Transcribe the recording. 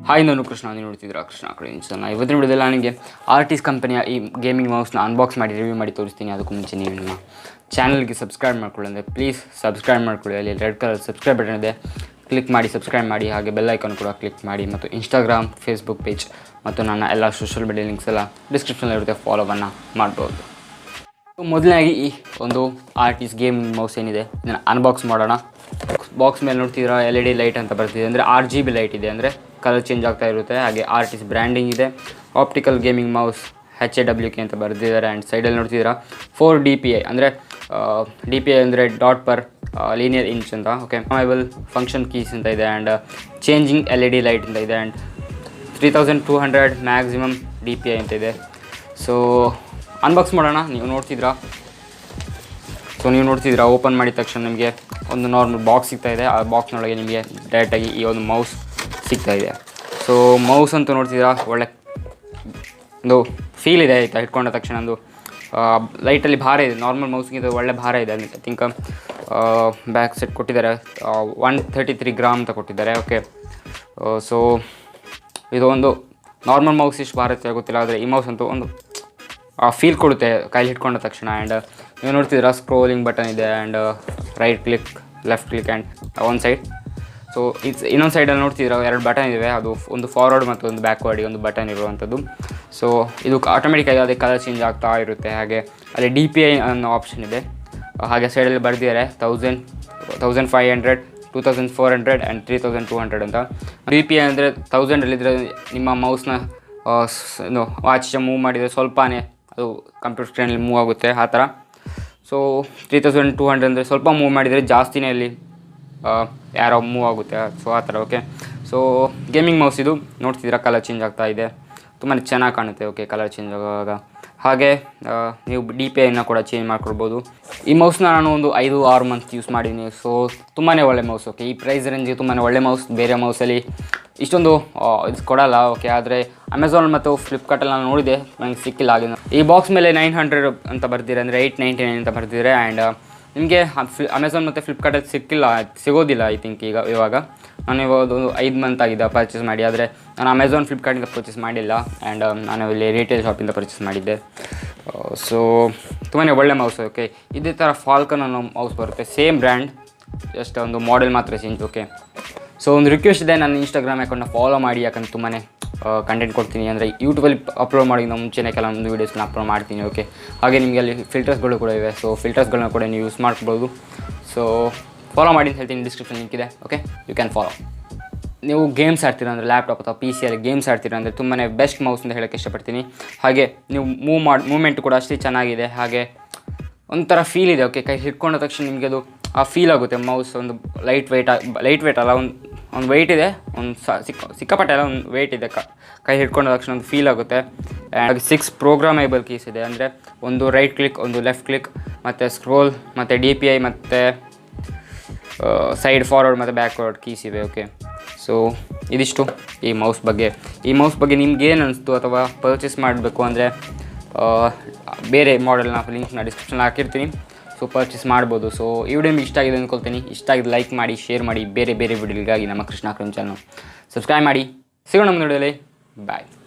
Hi, ನಾನು ಕೃಷ್ಣ. ನೀವು ನೋಡ್ತಿದ್ದೀರಾ ಕೃಷ್ಣ ಕ್ರೇನ್ಸ್. ನಾನು ಇವತ್ತಿನ ವಿಡಿಯೋದಲ್ಲಿ ನನಗೆ ಆರ್ಟಿಸ್ ಕಂಪನಿಯ ಈ ಗೇಮಿಂಗ್ ಮೌಸ್ನ ಅನ್ಬಾಕ್ಸ್ ಮಾಡಿ ರಿವ್ಯೂ ಮಾಡಿ ತೋರಿಸ್ತೀನಿ. ಅದಕ್ಕೂ ಮುಂಚೆ ನೀವು ನಿಮ್ಮ ಚಾನಲ್ಗೆ ಸಬ್ಸ್ಕ್ರೈಬ್ ಮಾಡ್ಕೊಳ್ಳಿ ಅಂದರೆ ಪ್ಲೀಸ್ ಸಬ್ಸ್ಕ್ರೈಬ್ ಮಾಡ್ಕೊಳ್ಳಿ. ಅಲ್ಲಿ ರೆಡ್ ಕಲರ್ ಸಬ್ಸ್ಕ್ರೈಬ್ ಬಟನ್ ಇದೆ, ಕ್ಲಿಕ್ ಮಾಡಿ ಸಬ್ಸ್ಕ್ರೈಬ್ ಮಾಡಿ. ಹಾಗೆ ಬೆಲ್ ಐಕಾನ್ ಕೂಡ ಕ್ಲಿಕ್ ಮಾಡಿ. ಮತ್ತು ಇನ್ಸ್ಟಾಗ್ರಾಮ್, ಫೇಸ್ಬುಕ್ ಪೇಜ್ ಮತ್ತು ನನ್ನ ಎಲ್ಲ ಸೋಷಿಯಲ್ ಮೀಡಿಯಾ ಲಿಂಕ್ಸ್ ಎಲ್ಲ ಡಿಸ್ಕ್ರಿಪ್ಷನಲ್ಲಿ ಇರುತ್ತೆ, ಫಾಲೋವನ್ನು ಮಾಡ್ಬೋದು. ಮೊದಲನೇದಾಗಿ ಈ ಒಂದು ಆರ್ಟಿಸ್ ಗೇಮಿಂಗ್ ಮೌಸ್ ಏನಿದೆ ಇದನ್ನು ಅನ್ಬಾಕ್ಸ್ ಮಾಡೋಣ. ಬಾಕ್ಸ್ ಮೇಲೆ ನೋಡ್ತಿದ್ದೀರಾ LED ಲೈಟ್ ಅಂತ ಬರ್ತಿದೆ, ಅಂದರೆ RGB ಲೈಟ್ ಇದೆ, ಅಂದರೆ ಕಲರ್ ಚೇಂಜ್ ಆಗ್ತಾ ಇರುತ್ತೆ. ಹಾಗೆ ಆರ್ಟಿಸ್ ಬ್ರ್ಯಾಂಡಿಂಗ್ ಇದೆ. ಆಪ್ಟಿಕಲ್ ಗೇಮಿಂಗ್ ಮೌಸ್ HAWK ಅಂತ ಬರೆದಿದ್ದಾರೆ. ಆ್ಯಂಡ್ ಸೈಡಲ್ಲಿ ನೋಡ್ತಿದ್ದೀರಾ 4 DPI, ಅಂದರೆ DPI ಅಂದರೆ ಡಾಟ್ ಪರ್ ಲೀನಿಯರ್ ಇಂಚ್ ಅಂತ. ಓಕೆ, ಮೊಬೈಲ್ ಫಂಕ್ಷನ್ ಕೀಸ್ ಅಂತ ಇದೆ. ಆ್ಯಂಡ್ ಚೇಂಜಿಂಗ್ LED ಲೈಟ್ ಅಂತ ಇದೆ. ಆ್ಯಂಡ್ 3200 ಮ್ಯಾಕ್ಸಿಮಮ್ DPI ಅಂತ ಇದೆ. ಸೊ ಅನ್ಬಾಕ್ಸ್ ಮಾಡೋಣ. ನೀವು ನೋಡ್ತಿದ್ದೀರಾ ಓಪನ್ ಮಾಡಿದ ತಕ್ಷಣ ನಿಮಗೆ ಒಂದು ನಾರ್ಮಲ್ ಬಾಕ್ಸ್ ಸಿಗ್ತಾಯಿದೆ. ಆ ಬಾಕ್ಸ್ನೊಳಗೆ ನಿಮಗೆ ಡೈರೆಕ್ಟಾಗಿ ಈ ಒಂದು ಮೌಸ್ ಸಿಗ್ತಾಯಿದೆ. ಸೊ ಮೌಸ್ ಅಂತೂ ನೋಡ್ತಿದ್ದೀರಾ ಒಳ್ಳೆ ಒಂದು ಫೀಲ್ ಇದೆ ಆಯಿತಾ. ಇಟ್ಕೊಂಡ ತಕ್ಷಣ ಒಂದು ಲೈಟಲ್ಲಿ ಭಾರ ಇದೆ, ನಾರ್ಮಲ್ ಮೌಸ್ಗಿಂತ ಒಳ್ಳೆ ಭಾರ ಇದೆ. ಐ ಥಿಂಕ್ ಬ್ಯಾಕ್ ಸೆಟ್ ಕೊಟ್ಟಿದ್ದಾರೆ, 133 ಗ್ರಾಮ್ ಅಂತ ಕೊಟ್ಟಿದ್ದಾರೆ. ಓಕೆ, ಸೊ ಇದು ಒಂದು ನಾರ್ಮಲ್ ಮೌಸ್ ಇಷ್ಟು ಭಾರ ಇರುತ್ತೆ ಗೊತ್ತಿಲ್ಲ, ಆದರೆ ಈ ಮೌಸ್ ಅಂತೂ ಒಂದು ಫೀಲ್ ಕೊಡುತ್ತೆ ಕೈಲಿ ಹಿಡ್ಕೊಂಡ ತಕ್ಷಣ. ಆ್ಯಂಡ್ ನೀವು ನೋಡ್ತಿದ್ದೀರಾ ಸ್ಕ್ರೋಲಿಂಗ್ ಬಟನ್ ಇದೆ. And right click, left click and ಒಂದು ಸೈಡ್. ಸೊ ಇನ್ನೊಂದು ಸೈಡಲ್ಲಿ ನೋಡ್ತಿದ್ದೀರಾ 2 ಬಟನ್ ಇವೆ. ಅದು ಒಂದು ಫಾರ್ವರ್ಡ್ ಮತ್ತು ಒಂದು ಬ್ಯಾಕ್ವರ್ಡಿಗೆ ಒಂದು ಬಟನ್ ಇರುವಂಥದ್ದು. ಸೊ ಇದು ಆಟೋಮೆಟಿಕ್ಕಾಗಿ ಅದೇ ಕಲರ್ ಚೇಂಜ್ ಆಗ್ತಾ ಇರುತ್ತೆ. ಹಾಗೆ ಅಲ್ಲಿ DPI ಅನ್ನೋ ಆಪ್ಷನ್ ಇದೆ. ಹಾಗೆ ಸೈಡಲ್ಲಿ ಬರೆದಿದ್ದಾರೆ 1500, 2400 ಆ್ಯಂಡ್ 3200 ಅಂತ. DPI ಅಂದರೆ 1000ಅಲ್ಲಿದ್ದರೆ ನಿಮ್ಮ ಮೌಸ್ನ ವಾಚ್ ಮೂವ್ ಮಾಡಿದರೆ ಸ್ವಲ್ಪನೇ ಅದು ಕಂಪ್ಯೂಟರ್ ಸ್ಕ್ರೀನಲ್ಲಿ ಮೂವ್ ಆಗುತ್ತೆ, ಆ ಥರ. ಸೊ 3200 ಅಂದರೆ ಸ್ವಲ್ಪ ಮೂವ್ ಮಾಡಿದರೆ ಜಾಸ್ತಿನೇ ಅಲ್ಲಿ ಯಾರೋ ಮೂವ್ ಆಗುತ್ತೆ. ಸೊ ಆ ಥರ. ಓಕೆ, ಸೊ ಗೇಮಿಂಗ್ ಮೌಸ್ ಇದು ನೋಡ್ತಿದ್ದೀರಾ ಕಲರ್ ಚೇಂಜ್ ಆಗ್ತಾ ಇದೆ, ತುಂಬಾ ಚೆನ್ನಾಗಿ ಕಾಣುತ್ತೆ. ಓಕೆ, ಕಲರ್ ಚೇಂಜ್ ಆಗುವಾಗ. ಹಾಗೆ ನೀವು DPIನ ಕೂಡ ಚೇಂಜ್ ಮಾಡ್ಕೊಳ್ಬೋದು. ಈ ಮೌಸ್ನ ನಾನು ಒಂದು 5-6 ಮಂತ್ ಯೂಸ್ ಮಾಡಿದ್ದೀನಿ. ಸೊ ತುಂಬಾ ಒಳ್ಳೆ ಮೌಸ್. ಓಕೆ, ಈ ಪ್ರೈಸ್ ರೇಂಜಿಗೆ ತುಂಬಾ ಒಳ್ಳೆ ಮೌಸ್. ಬೇರೆ ಮೌಸಲ್ಲಿ ಇಷ್ಟೊಂದು ಇದು ಕೊಡಲ್ಲ. ಓಕೆ, ಆದರೆ ಅಮೆಝಾನ್ ಮತ್ತು ಫ್ಲಿಪ್ಕಾರ್ಟಲ್ಲಿ ನಾನು ನೋಡಿದೆ, ನನಗೆ ಸಿಕ್ಕಿಲ್ಲ. ಹಾಗೆ ಈ ಬಾಕ್ಸ್ ಮೇಲೆ 900 ಅಂತ ಬರ್ತಿದ್ದಾರೆ, ಅಂದರೆ 899 ಅಂತ ಬರ್ತಿದ್ದಾರೆ. ಆ್ಯಂಡ್ ನಿಮಗೆ ಅಮೆಝಾನ್ ಮತ್ತು ಫ್ಲಿಪ್ಕಾರ್ಟಲ್ಲಿ ಸಿಗೋದಿಲ್ಲ ಐ ಥಿಂಕ್ ಇವಾಗ. ನಾನು ಇವಾಗ ಒಂದು 5 ಮಂತ್ ಆಗಿದೆ ಪರ್ಚೇಸ್ ಮಾಡಿ, ಆದರೆ ನಾನು ಅಮೆಝಾನ್ ಫ್ಲಿಪ್ಕಾರ್ಟಿಂದ ಪರ್ಚೇಸ್ ಮಾಡಿಲ್ಲ. ಆ್ಯಂಡ್ ನಾನು ಇಲ್ಲಿ ರಿಟೇಲ್ ಶಾಪಿಂದ ಪರ್ಚೇಸ್ ಮಾಡಿದ್ದೆ. ಸೊ ತುಂಬಾ ಒಳ್ಳೆ ಮೌಸ್. ಓಕೆ, ಇದೇ ಥರ ಫಾಲ್ಕನ್ ಅನ್ನೋ ಮೌಸ್ ಬರುತ್ತೆ, ಸೇಮ್ ಬ್ರ್ಯಾಂಡ್, ಜಸ್ಟ್ ಒಂದು ಮಾಡೆಲ್ ಮಾತ್ರ ಚೇಂಜ್. ಓಕೆ, ಸೊ ಒಂದು ರಿಕ್ವೆಸ್ಟ್ ಇದೆ, ನನ್ನ ಇನ್ಸ್ಟಾಗ್ರಾಮ್ ಅಕೌಂಟ್ನ ಫಾಲೋ ಮಾಡಿ, ಯಾಕಂದ್ರೆ ತುಂಬಾ ಕಂಟೆಂಟ್ ಕೊಡ್ತೀನಿ. ಅಂದರೆ ಯೂಟ್ಯೂಬಲ್ಲಿ ಅಪ್ಲೋಡ್ ಮಾಡೋದು ಮುಂಚೆನೇ ಕೆಲವೊಂದು ವೀಡಿಯೋಸ್ನ ಅಪ್ಲೋಡ್ ಮಾಡ್ತೀನಿ. ಓಕೆ, ಹಾಗೆ ನಿಮಗೆ ಅಲ್ಲಿ ಫಿಲ್ಟರ್ಸ್ಗಳು ಕೂಡ ಇವೆ. ಸೊ ಫಿಲ್ಟರ್ಸ್ಗಳನ್ನ ಕೂಡ ನೀವು ಯೂಸ್ ಮಾಡ್ಕೊಬೋದು. ಸೊ ಫಾಲೋ ಮಾಡಿ ಅಂತ ಹೇಳ್ತೀನಿ, ಡಿಸ್ಕ್ರಿಪ್ಷನ್ ಲಿಂಕ್ ಇದೆ. Okay, you can follow. ನೀವು ಗೇಮ್ಸ್ ಆಡ್ತೀರ ಅಂದರೆ ಲ್ಯಾಪ್ಟಾಪ್ ಅಥವಾ PC ಯಲ್ಲಿ ಗೇಮ್ಸ್ ಆಡ್ತೀರ ಅಂದರೆ ತುಂಬಾ ಬೆಸ್ಟ್ ಮೌಸ್ ಅಂತ ಹೇಳೋಕ್ಕೆ ಇಷ್ಟಪಡ್ತೀನಿ. ಹಾಗೆ ನೀವು ಮೂವ್ಮೆಂಟ್ ಕೂಡ ಅಷ್ಟೇ ಚೆನ್ನಾಗಿದೆ. ಹಾಗೆ ಒಂಥರ ಫೀಲ್ ಇದೆ. ಓಕೆ, ಕೈ ಹಿಡ್ಕೊಂಡ ತಕ್ಷಣ ನಿಮಗೆ ಅದು ಆ ಫೀಲ್ ಆಗುತ್ತೆ. ಮೌಸ್ ಒಂದು ಲೈಟ್ ವೆಯ್ಟ್ ಅಲ್ಲ, ಒಂದು ವೆಯ್ಟ್ ಇದೆ, ಒಂದು ಸಿಕ್ಕಾಪಟ್ಟೆ ಅಲ್ಲ, ಒಂದು ವೆಯ್ಟ್ ಇದೆ. ಕೈ ಹಿಡ್ಕೊಂಡ ತಕ್ಷಣ ಒಂದು ಫೀಲ್ ಆಗುತ್ತೆ. ಆ್ಯಂಡ್ 6 ಪ್ರೋಗ್ರಾಮೇಬಲ್ ಕೀಸ್ ಇದೆ, ಅಂದರೆ ಒಂದು ರೈಟ್ ಕ್ಲಿಕ್, ಒಂದು ಲೆಫ್ಟ್ ಕ್ಲಿಕ್, ಮತ್ತು ಸ್ಕ್ರೋಲ್, ಮತ್ತು DPI, ಮತ್ತು ಸೈಡ್ ಫಾರ್ವರ್ಡ್ ಮತ್ತು ಬ್ಯಾಕ್ವರ್ಡ್ ಕೀಸ್ ಇವೆ. ಓಕೆ, ಸೊ ಇದಿಷ್ಟು ಈ ಮೌಸ್ ಬಗ್ಗೆ ನಿಮ್ಗೇನು ಅನಿಸ್ತು, ಅಥವಾ ಪರ್ಚೇಸ್ ಮಾಡಬೇಕು ಅಂದರೆ ಬೇರೆ ಮಾಡೆಲ್ನ ಲಿಂಕ್ನ ಡಿಸ್ಕ್ರಿಪ್ಷನ್ ಹಾಕಿರ್ತೀನಿ. ಸೊ ಪರ್ಚೇಸ್ ಮಾಡ್ಬೋದು. ಸೊ ಈ ವಿಡಿಯೋ ನಿಮಗೆ ಇಷ್ಟ ಆಗಿದೆ ಅಂದ್ಕೊಳ್ತೀನಿ. ಇಷ್ಟ ಆಗಿದ್ದು ಲೈಕ್ ಮಾಡಿ, ಶೇರ್ ಮಾಡಿ. ಬೇರೆ ವಿಡಿಯೋಗಳಿಗಾಗಿ ನಮ್ಮ ಕೃಷ್ಣ ಚಾನಲ್ ಸಬ್ಸ್ಕ್ರೈಬ್ ಮಾಡಿ. ಸಿಗೋಣ ಮುಂದೆ ವಿಡಿಯೋಲಿ. ಬಾಯ್.